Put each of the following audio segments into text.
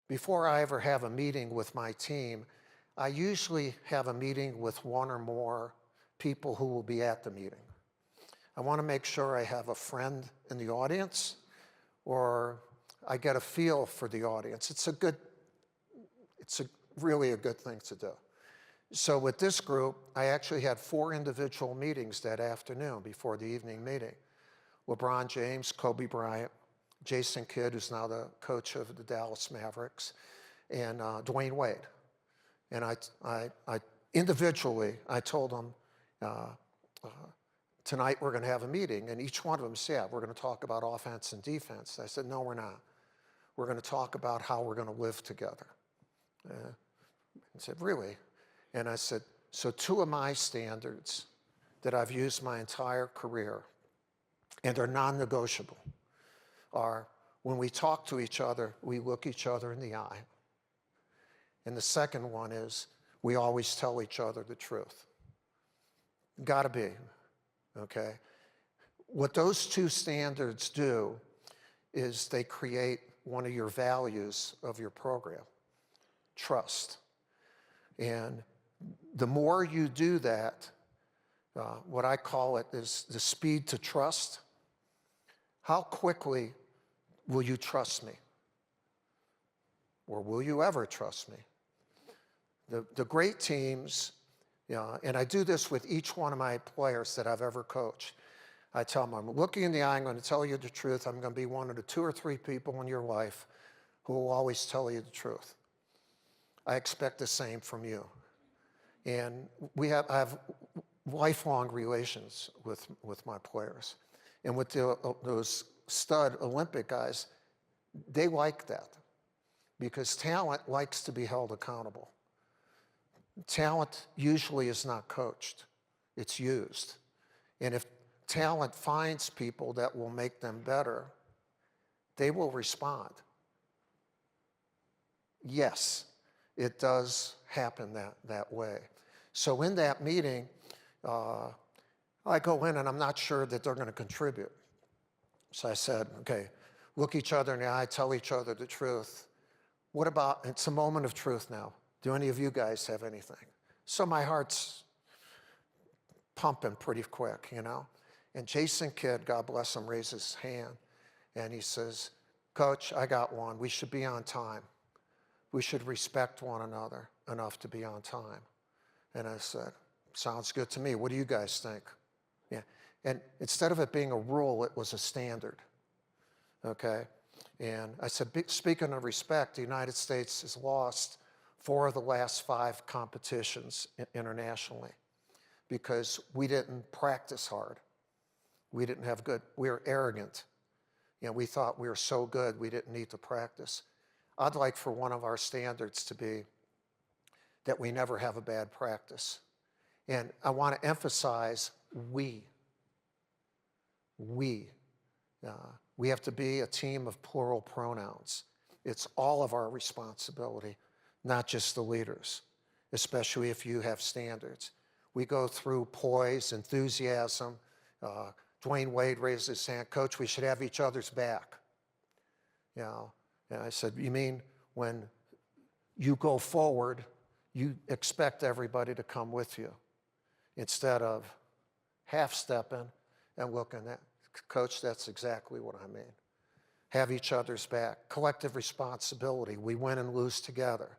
before I ever have a meeting with my team, I usually have a meeting with one or more people who will be at the meeting. I want to make sure I have a friend in the audience, or I get a feel for the audience. It's really a good thing to do. So with this group, I actually had 4 individual meetings that afternoon before the evening meeting. LeBron James, Kobe Bryant, Jason Kidd, who's now the coach of the Dallas Mavericks, and Dwayne Wade. And I individually, I told them, tonight we're going to have a meeting. And each one of them said, yeah, we're going to talk about offense and defense. I said, no, we're not. We're going to talk about how we're going to live together. He said, really? And I said, so 2 of my standards that I've used my entire career and are non-negotiable are when we talk to each other, we look each other in the eye. And the second one is we always tell each other the truth. Gotta be, okay? What those 2 standards do is they create one of your values of your program, trust. And the more you do that, what I call it is the speed to trust. How quickly will you trust me? Or will you ever trust me? The great teams, and I do this with each one of my players that I've ever coached. I tell them, I'm looking in the eye, I'm going to tell you the truth. I'm going to be one of the 2 or 3 people in your life who will always tell you the truth. I expect the same from you. And I have lifelong relations with my players. And with those stud Olympic guys, they like that because talent likes to be held accountable. Talent usually is not coached, it's used. And if talent finds people that will make them better, they will respond. Yes, it does happen that way. So in that meeting, I go in and I'm not sure that they're going to contribute. So I said, okay, look each other in the eye, tell each other the truth. What about, it's a moment of truth now. Do any of you guys have anything? So my heart's pumping pretty quick, you know? And Jason Kidd, God bless him, raises his hand. And he says, Coach, I got one. We should be on time. We should respect one another enough to be on time. And I said, sounds good to me. What do you guys think? Yeah. And instead of it being a rule, it was a standard. Okay? And I said, speaking of respect, the United States has lost 4 of the last 5 competitions internationally because we didn't practice hard. We didn't have good, we were arrogant. You know, we thought we were so good we didn't need to practice. I'd like for one of our standards to be that we never have a bad practice. And I want to emphasize we. We have to be a team of plural pronouns. It's all of our responsibility, not just the leaders, especially if you have standards. We go through poise, enthusiasm. Dwayne Wade raised his hand, Coach, we should have each other's back. You know, and I said, you mean when you go forward, you expect everybody to come with you instead of half-stepping and looking at, Coach, that's exactly what I mean. Have each other's back. Collective responsibility. We win and lose together.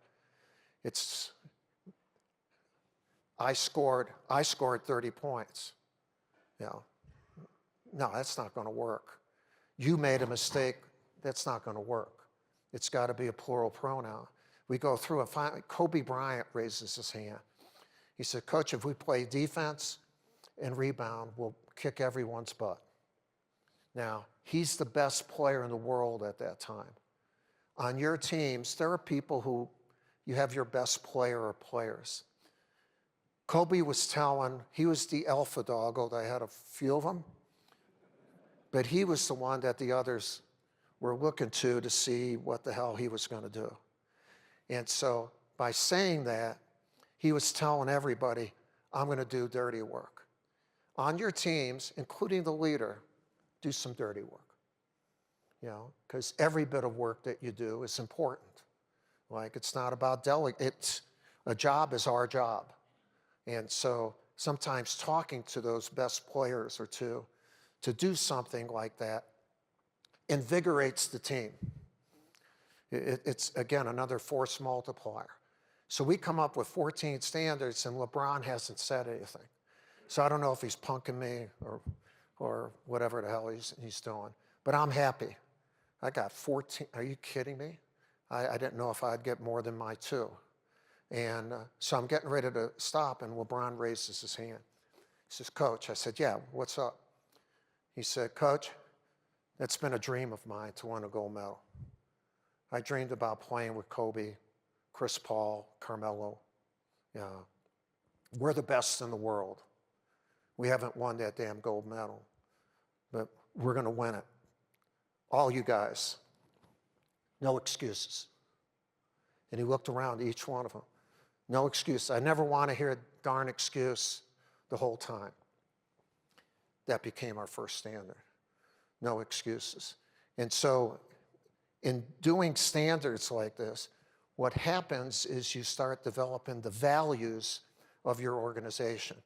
I scored 30 points. You know, no, that's not going to work. You made a mistake. That's not going to work. It's got to be a plural pronoun. We go through and finally, Kobe Bryant raises his hand. He said, Coach, if we play defense and rebound, we'll kick everyone's butt. Now, he's the best player in the world at that time. On your teams, there are people who you have your best player or players. Kobe was telling, he was the alpha dog, although I had a few of them, but he was the one that the others were looking to see what the hell he was going to do. And so by saying that, he was telling everybody, I'm going to do dirty work. On your teams, including the leader, do some dirty work. You know, because every bit of work that you do is important. Like, it's not about it's a job is our job. And so sometimes talking to those best players or two to do something like that invigorates the team. It's, again, another force multiplier. So we come up with 14 standards, and LeBron hasn't said anything. So I don't know if he's punking me or whatever the hell he's doing. But I'm happy. I got 14. Are you kidding me? I didn't know if I'd get more than my 2. And so I'm getting ready to stop, and LeBron raises his hand. He says, Coach. I said, yeah, what's up? He said, Coach, it's been a dream of mine to win a gold medal. I dreamed about playing with Kobe, Chris Paul, Carmelo. Yeah. We're the best in the world. We haven't won that damn gold medal, but we're going to win it. All you guys, no excuses. And he looked around each one of them. No excuse. I never want to hear a darn excuse the whole time. That became our first standard. No excuses. And so in doing standards like this, what happens is you start developing the values of your organization.